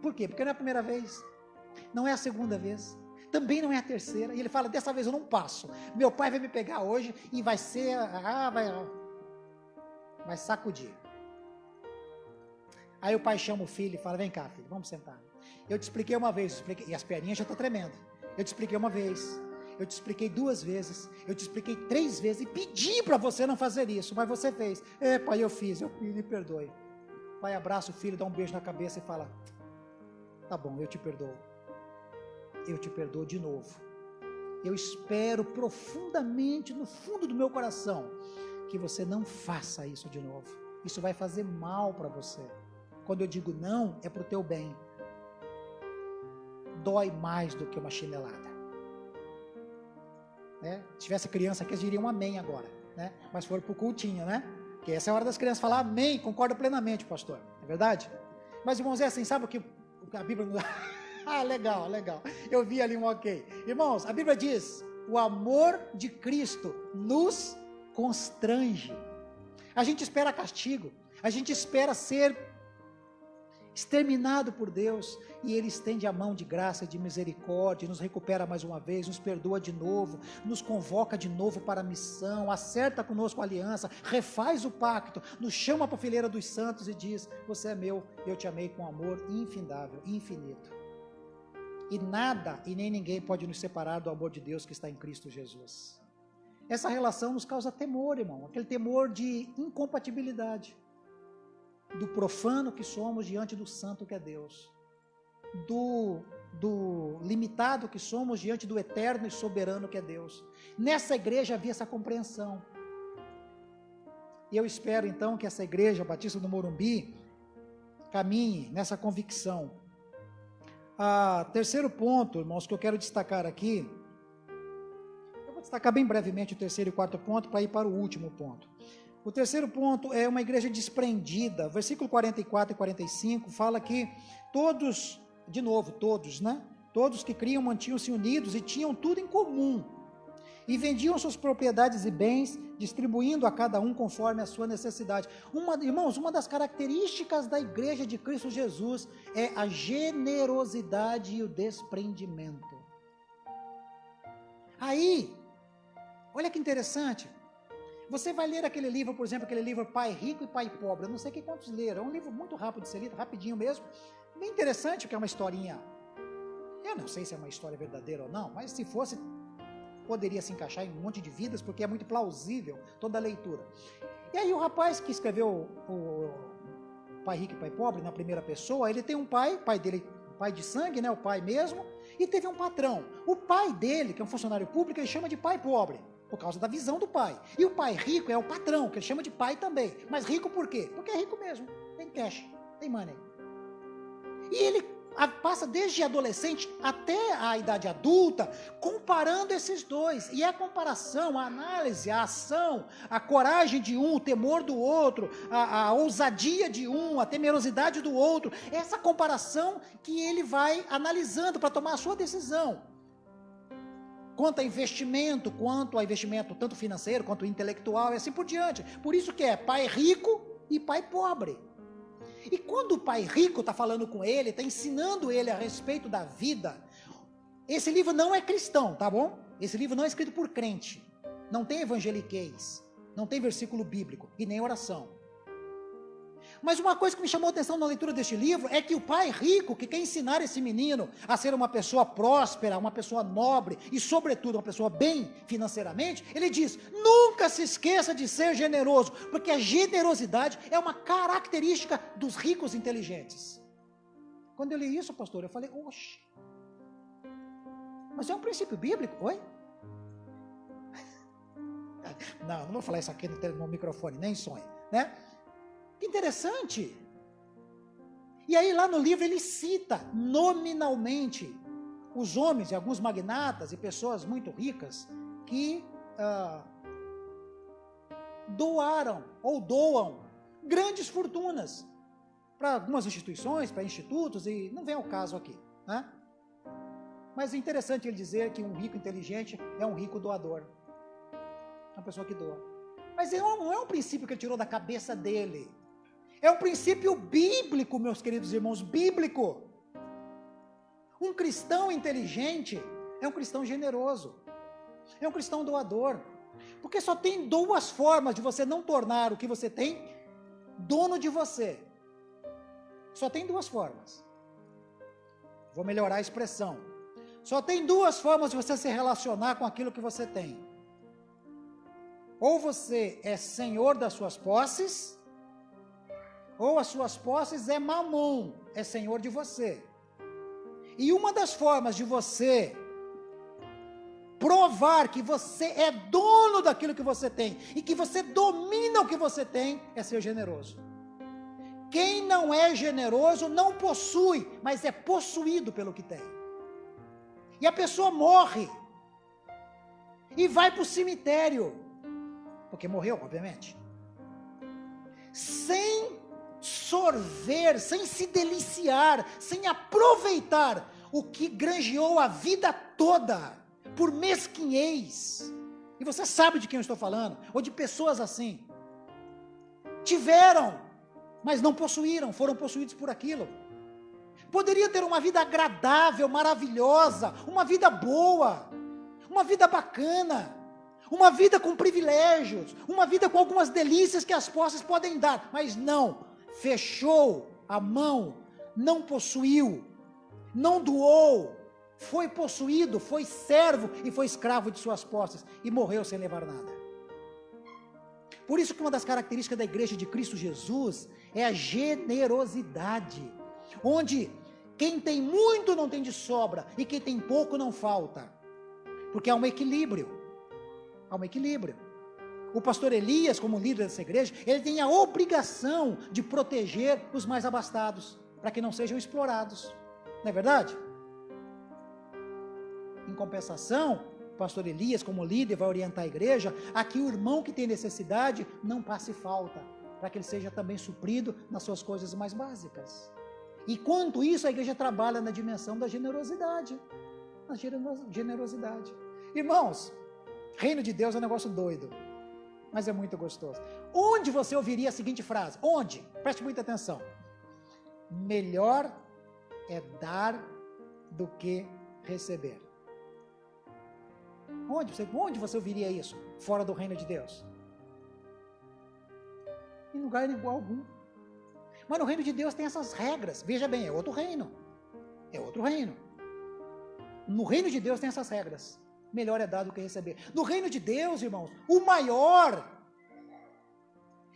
Por quê? Porque não é a primeira vez, não é a segunda vez, também não é a terceira, e ele fala, dessa vez eu não passo, meu pai vai me pegar hoje e vai ser, vai sacudir. Aí o pai chama o filho e fala, vem cá filho, vamos sentar, eu te expliquei uma vez, e as perninhas já estão tremendo, eu te expliquei uma vez, eu te expliquei 2 vezes, eu te expliquei 3 vezes, e pedi para você não fazer isso, mas você fez, pai eu fiz, me perdoe. O pai abraça o filho, dá um beijo na cabeça e fala, tá bom, eu te perdoo. Eu te perdoo de novo. Eu espero profundamente no fundo do meu coração que você não faça isso de novo. Isso vai fazer mal para você. Quando eu digo não, é para o teu bem. Dói mais do que uma chinelada. Né? Se tivesse criança aqui, eles diriam amém agora, né? Mas foram para o cultinho, né? Porque essa é a hora das crianças falar amém, concordo plenamente, pastor. É verdade? Mas irmãos, é assim, sabe o que a Bíblia não dá? Legal. Eu vi ali um ok. Irmãos, a Bíblia diz, o amor de Cristo nos constrange. A gente espera castigo, a gente espera ser exterminado por Deus, e Ele estende a mão de graça, de misericórdia, nos recupera mais uma vez, nos perdoa de novo, nos convoca de novo para a missão, acerta conosco a aliança, refaz o pacto, nos chama para a fileira dos santos e diz: você é meu, eu te amei com amor infindável, infinito. E nada e nem ninguém pode nos separar do amor de Deus que está em Cristo Jesus. Essa relação nos causa temor, irmão, aquele temor de incompatibilidade, do profano que somos diante do santo que é Deus, do limitado que somos diante do eterno e soberano que é Deus. Nessa igreja havia essa compreensão. E eu espero então que essa igreja Batista do Morumbi caminhe nessa convicção. Terceiro ponto, irmãos, que eu quero destacar aqui, eu vou destacar bem brevemente o terceiro e quarto ponto para ir para o último ponto. O terceiro ponto é uma igreja desprendida. Versículo 44 e 45 fala que todos, de novo, todos, né? Todos que criam mantinham-se unidos e tinham tudo em comum. E vendiam suas propriedades e bens, distribuindo a cada um conforme a sua necessidade. Irmãos, uma das características da igreja de Cristo Jesus é a generosidade e o desprendimento. Aí, olha que interessante. Você vai ler aquele livro, por exemplo, aquele livro Pai Rico e Pai Pobre. Eu não sei quantos leram. É um livro muito rápido de ser lido, rapidinho mesmo. Bem interessante, porque é uma historinha. Eu não sei se é uma história verdadeira ou não, mas se fosse, poderia se encaixar em um monte de vidas, porque é muito plausível toda a leitura. E aí o rapaz que escreveu o Pai Rico e Pai Pobre, na primeira pessoa, ele tem um pai dele, pai de sangue, né, o pai mesmo, e teve um patrão. O pai dele, que é um funcionário público, ele chama de pai pobre, por causa da visão do pai. E o pai rico é o patrão, que ele chama de pai também. Mas rico por quê? Porque é rico mesmo, tem cash, tem money. E ele passa desde adolescente até a idade adulta, comparando esses dois. E a comparação, a análise, a ação, a coragem de um, o temor do outro, a ousadia de um, a temerosidade do outro, essa comparação que ele vai analisando para tomar a sua decisão. Quanto a investimento tanto financeiro quanto intelectual e assim por diante. Por isso que é pai rico e pai pobre. E quando o pai rico está falando com ele, está ensinando ele a respeito da vida, esse livro não é cristão, tá bom? Esse livro não é escrito por crente, não tem evangeliquez, não tem versículo bíblico e nem oração. Mas uma coisa que me chamou a atenção na leitura deste livro é que o pai rico, que quer ensinar esse menino a ser uma pessoa próspera, uma pessoa nobre e, sobretudo, uma pessoa bem financeiramente, ele diz: nunca se esqueça de ser generoso, porque a generosidade é uma característica dos ricos inteligentes. Quando eu li isso, pastor, eu falei: oxe, mas é um princípio bíblico? Oi? Não vou falar isso aqui no microfone, nem sonho, né? Que interessante. E aí lá no livro ele cita nominalmente os homens e alguns magnatas e pessoas muito ricas que doaram ou doam grandes fortunas para algumas instituições, para institutos, e não vem ao caso aqui, né? Mas é interessante ele dizer que um rico inteligente é um rico doador, uma pessoa que doa. Mas não é um princípio que ele tirou da cabeça dele. É um princípio bíblico, meus queridos irmãos, bíblico. Um cristão inteligente é um cristão generoso, é um cristão doador, porque só tem duas formas de você não tornar o que você tem dono de você. Só tem duas formas. Vou melhorar a expressão. Só tem duas formas de você se relacionar com aquilo que você tem. Ou você é senhor das suas posses, ou as suas posses é mamon, é senhor de você. E uma das formas de você provar que você é dono daquilo que você tem, e que você domina o que você tem, é ser generoso. Quem não é generoso não possui, mas é possuído pelo que tem. E a pessoa morre, e vai para o cemitério, porque morreu, obviamente, sem sorver, sem se deliciar, sem aproveitar o que granjeou a vida toda, por mesquinhez. E você sabe de quem eu estou falando, ou de pessoas assim. Tiveram, mas não possuíram, foram possuídos por aquilo. Poderia ter uma vida agradável, maravilhosa, uma vida boa, uma vida bacana, uma vida com privilégios, uma vida com algumas delícias que as posses podem dar, mas não, fechou a mão, não possuiu, não doou, foi possuído, foi servo e foi escravo de suas posses e morreu sem levar nada. Por isso que uma das características da igreja de Cristo Jesus é a generosidade, onde quem tem muito não tem de sobra e quem tem pouco não falta, porque há um equilíbrio, O pastor Elias, como líder dessa igreja, ele tem a obrigação de proteger os mais abastados, para que não sejam explorados, não é verdade? Em compensação, o pastor Elias, como líder, vai orientar a igreja a que o irmão que tem necessidade não passe falta, para que ele seja também suprido nas suas coisas mais básicas. E quanto isso, a igreja trabalha na dimensão da generosidade. Irmãos, reino de Deus é um negócio doido, mas é muito gostoso. Onde você ouviria a seguinte frase? Onde? Preste muita atenção. Melhor é dar do que receber. Onde você ouviria isso? Fora do reino de Deus? Em lugar algum. Mas no reino de Deus tem essas regras. Veja bem, é outro reino. No reino de Deus tem essas regras. Melhor é dar do que receber. No reino de Deus, irmãos, o maior,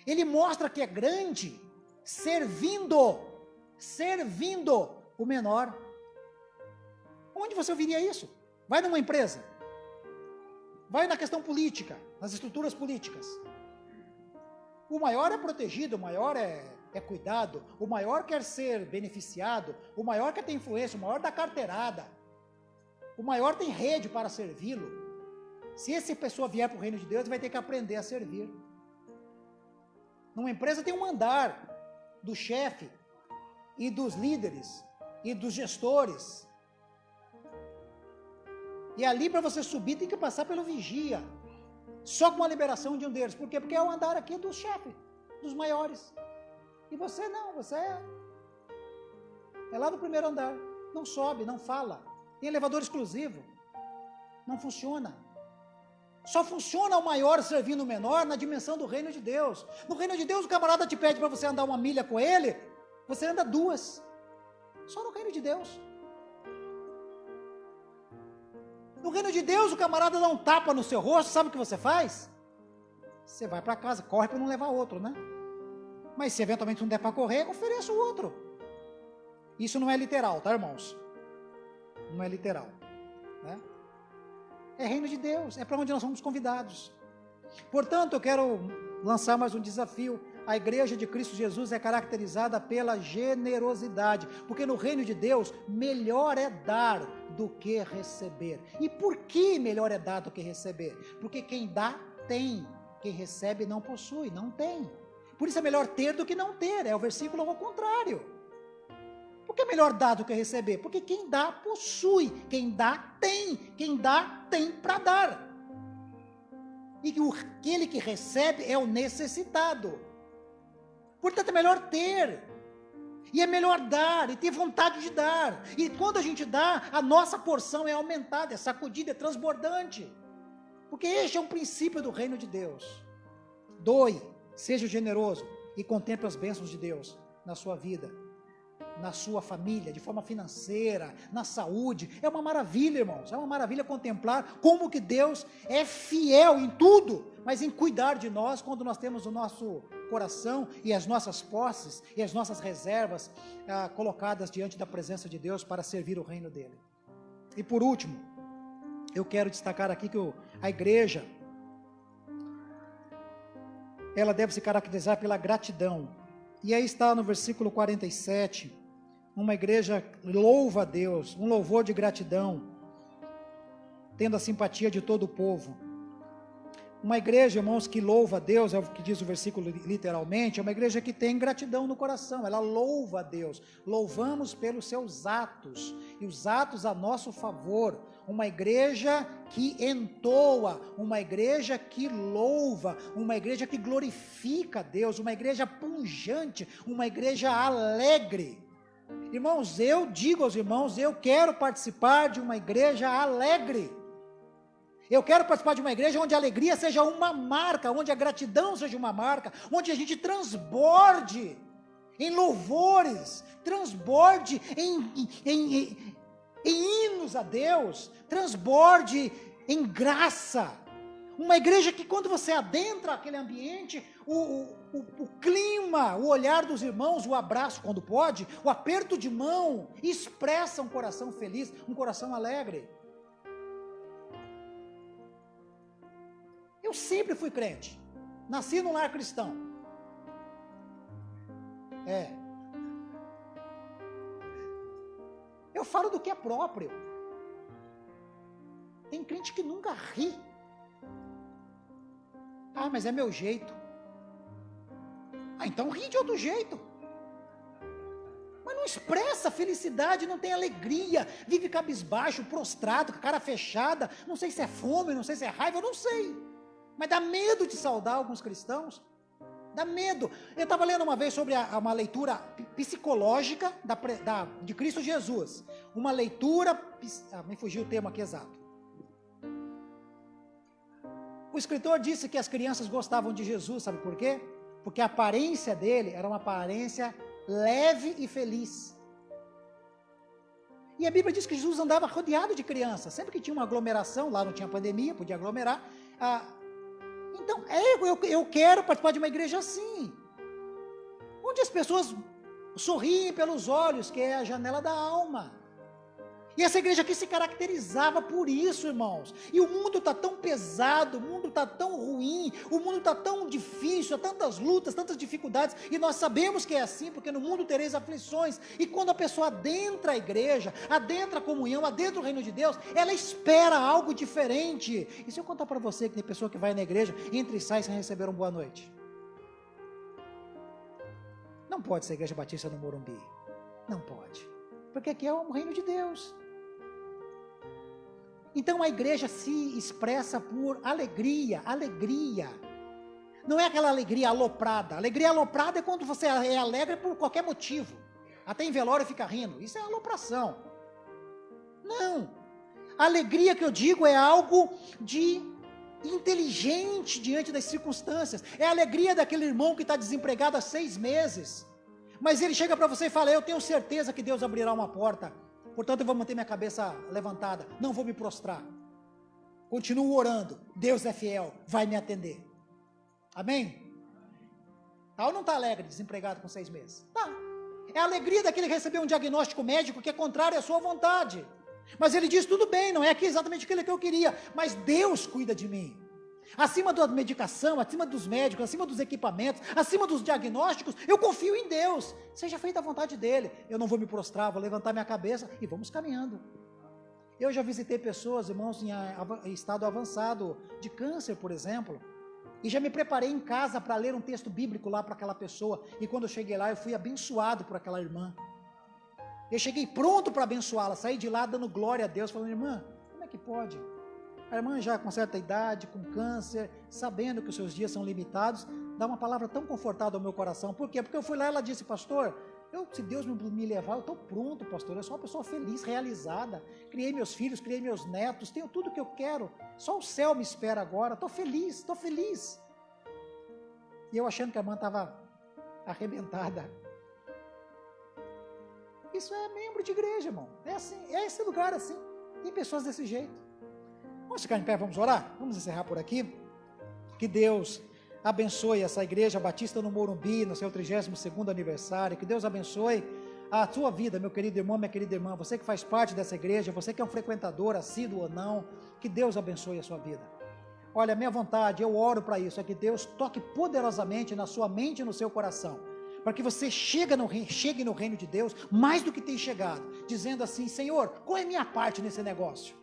ele mostra que é grande, servindo o menor. Onde você ouviria isso? Vai numa empresa. Vai na questão política, nas estruturas políticas. O maior é protegido, o maior é cuidado, o maior quer ser beneficiado, o maior quer ter influência, o maior dá carteirada, o maior tem rede para servi-lo. Se essa pessoa vier para o reino de Deus, vai ter que aprender a servir. Numa empresa tem um andar do chefe e dos líderes e dos gestores. E ali, para você subir, tem que passar pelo vigia. Só com a liberação de um deles. Por quê? Porque é o andar aqui do chefe, dos maiores. E você não, você é lá no primeiro andar. Não sobe, não fala. Tem elevador exclusivo. Não funciona. Só funciona o maior servindo o menor na dimensão do reino de Deus. No reino de Deus, o camarada te pede para você andar 1 milha com ele, você anda 2. Só no reino de Deus. No reino de Deus, o camarada dá um tapa no seu rosto, sabe o que você faz? Você vai para casa, corre para não levar outro, né? Mas se eventualmente não der para correr, ofereça o outro. Isso não é literal, tá, irmãos? Não é literal, né? É reino de Deus, é para onde nós somos convidados. Portanto, eu quero lançar mais um desafio. A igreja de Cristo Jesus é caracterizada pela generosidade, porque no reino de Deus, melhor é dar do que receber. E por que melhor é dar do que receber? Porque quem dá, tem. Quem recebe, não possui, não tem. Por isso é melhor ter do que não ter, é o versículo ao contrário. Por que é melhor dar do que receber? Porque quem dá, possui. Quem dá, tem. Quem dá, tem para dar. E aquele que recebe é o necessitado. Portanto, é melhor ter, e é melhor dar, e ter vontade de dar, e quando a gente dá, a nossa porção é aumentada, é sacudida, é transbordante, porque este é um princípio do reino de Deus. Doe, seja generoso, e contemple as bênçãos de Deus na sua vida, na sua família, de forma financeira, na saúde. É uma maravilha, irmãos, é uma maravilha contemplar como que Deus é fiel em tudo, mas em cuidar de nós quando nós temos o nosso coração e as nossas posses e as nossas reservas colocadas diante da presença de Deus para servir o reino dele. E por último, eu quero destacar aqui que a igreja, ela deve se caracterizar pela gratidão. E aí está no versículo 47, uma igreja louva a Deus, um louvor de gratidão, tendo a simpatia de todo o povo. Uma igreja, irmãos, que louva a Deus, é o que diz o versículo literalmente, é uma igreja que tem gratidão no coração, ela louva a Deus, louvamos pelos seus atos, e os atos a nosso favor, uma igreja que entoa, uma igreja que louva, uma igreja que glorifica a Deus, uma igreja pujante, uma igreja alegre. Irmãos, eu digo aos irmãos, eu quero participar de uma igreja alegre. Eu quero participar de uma igreja onde a alegria seja uma marca, onde a gratidão seja uma marca, onde a gente transborde em louvores, transborde em hinos a Deus, transborde em graça. Uma igreja que quando você adentra aquele ambiente, o clima, o olhar dos irmãos, o abraço quando pode, o aperto de mão, expressa um coração feliz, um coração alegre. Eu sempre fui crente, nasci num lar cristão. Eu falo do que é próprio. Tem crente que nunca ri. Ah, mas é meu jeito. Ah, então ri de outro jeito. Mas não expressa felicidade, não tem alegria, vive cabisbaixo, prostrado, com a cara fechada, não sei se é fome, não sei se é raiva, eu não sei. Mas dá medo de saudar alguns cristãos. Dá medo. Eu estava lendo uma vez sobre uma leitura psicológica de Cristo Jesus. Uma leitura, me fugiu o termo aqui exato. O escritor disse que as crianças gostavam de Jesus, sabe por quê? Porque a aparência dele era uma aparência leve e feliz. E a Bíblia diz que Jesus andava rodeado de crianças. Sempre que tinha uma aglomeração, lá não tinha pandemia, podia aglomerar. Então, eu quero participar de uma igreja assim, onde as pessoas sorriem pelos olhos, que é a janela da alma. E essa igreja aqui se caracterizava por isso, irmãos. E o mundo está tão pesado, o mundo está tão ruim, o mundo está tão difícil, há tantas lutas, tantas dificuldades, e nós sabemos que é assim, porque no mundo tereis aflições. E quando a pessoa adentra a igreja, adentra a comunhão, adentra o reino de Deus, ela espera algo diferente. E se eu contar para você que tem pessoa que vai na igreja, entra e sai sem receber uma boa noite? Não pode ser Igreja Batista no Morumbi. Não pode. Porque aqui é o reino de Deus. Então a igreja se expressa por alegria. Não é aquela alegria aloprada. Alegria aloprada é quando você é alegre por qualquer motivo. Até em velório fica rindo. Isso é alopração. Não. A alegria que eu digo é algo de inteligente diante das circunstâncias. É a alegria daquele irmão que está desempregado há 6 meses. Mas ele chega para você e fala, eu tenho certeza que Deus abrirá uma porta. Portanto, eu vou manter minha cabeça levantada, não vou me prostrar. Continuo orando, Deus é fiel, vai me atender. Amém? Tá ou não está alegre, desempregado com 6 meses? Tá. É a alegria daquele que recebeu um diagnóstico médico que é contrário à sua vontade. Mas ele diz, tudo bem, não é aqui exatamente aquilo que eu queria, mas Deus cuida de mim. Acima da medicação, acima dos médicos, acima dos equipamentos, acima dos diagnósticos, eu confio em Deus. Seja feita a vontade dele. Eu não vou me prostrar, vou levantar minha cabeça e vamos caminhando. Eu já visitei pessoas, irmãos, em estado avançado de câncer, por exemplo, e já me preparei em casa para ler um texto bíblico lá para aquela pessoa, e quando eu cheguei lá, eu fui abençoado por aquela irmã. Eu cheguei pronto para abençoá-la, saí de lá dando glória a Deus, falando, irmã, como é que pode? A irmã já com certa idade, com câncer, sabendo que os seus dias são limitados, dá uma palavra tão confortável ao meu coração. Por quê? Porque eu fui lá e ela disse, pastor, se Deus me levar, eu estou pronto, pastor, eu sou uma pessoa feliz, realizada, criei meus filhos, criei meus netos, tenho tudo o que eu quero, só o céu me espera agora, estou feliz. E eu achando que a irmã estava arrebentada. Isso é membro de igreja, irmão, é assim, é esse lugar assim, tem pessoas desse jeito. Vamos ficar em pé, vamos orar? Vamos encerrar por aqui. Que Deus abençoe essa igreja Batista no Morumbi, no seu 32º aniversário. Que Deus abençoe a sua vida, meu querido irmão, minha querida irmã. Você que faz parte dessa igreja, você que é um frequentador, assíduo ou não. Que Deus abençoe a sua vida. Olha, minha vontade, eu oro para isso, é que Deus toque poderosamente na sua mente e no seu coração. Para que você chegue no reino de Deus, mais do que tem chegado. Dizendo assim, Senhor, qual é a minha parte nesse negócio?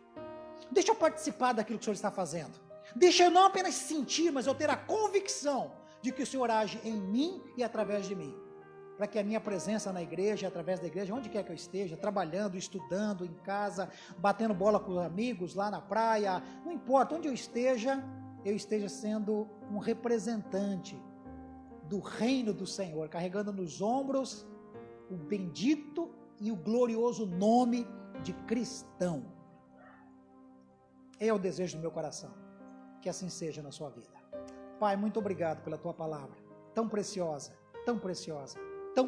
Deixa eu participar daquilo que o Senhor está fazendo. Deixa eu não apenas sentir, mas eu ter a convicção de que o Senhor age em mim e através de mim. para que a minha presença na igreja, através da igreja, onde quer que eu esteja, trabalhando, estudando, em casa, batendo bola com os amigos, lá na praia, não importa, onde eu esteja sendo um representante do reino do Senhor, carregando nos ombros o bendito e o glorioso nome de cristão. É o desejo do meu coração, que assim seja na sua vida. Pai, muito obrigado pela tua palavra, tão preciosa, tão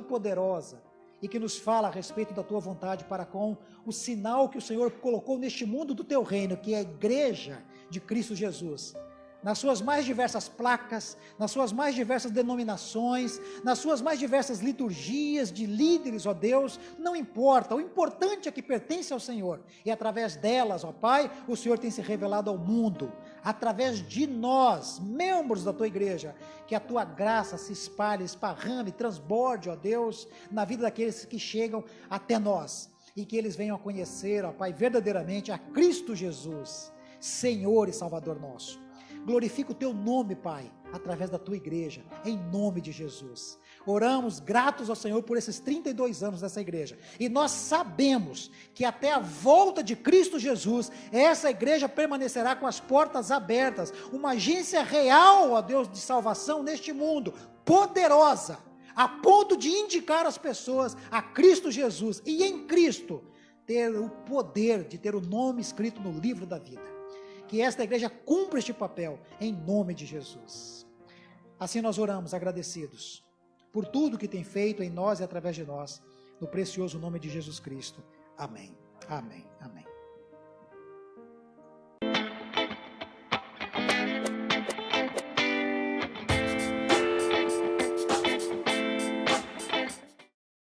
poderosa, e que nos fala a respeito da tua vontade para com o sinal que o Senhor colocou neste mundo do teu reino, que é a igreja de Cristo Jesus, nas suas mais diversas placas, nas suas mais diversas denominações, nas suas mais diversas liturgias de líderes, ó Deus, não importa, o importante é que pertence ao Senhor, e através delas, ó Pai, o Senhor tem se revelado ao mundo, através de nós, membros da tua igreja, que a tua graça se espalhe, esparrame, transborde, ó Deus, na vida daqueles que chegam até nós, e que eles venham a conhecer, ó Pai, verdadeiramente a Cristo Jesus, Senhor e Salvador nosso. Glorifica o teu nome, Pai, através da tua igreja, em nome de Jesus. Oramos gratos ao Senhor por esses 32 anos dessa igreja, e nós sabemos que até a volta de Cristo Jesus, essa igreja permanecerá com as portas abertas, uma agência real, ó Deus, de salvação neste mundo, poderosa, a ponto de indicar as pessoas a Cristo Jesus, e em Cristo, ter o poder de ter o nome escrito no livro da vida. Que esta igreja cumpra este papel, em nome de Jesus. Assim nós oramos agradecidos, por tudo que tem feito em nós e através de nós, no precioso nome de Jesus Cristo. Amém, amém, amém.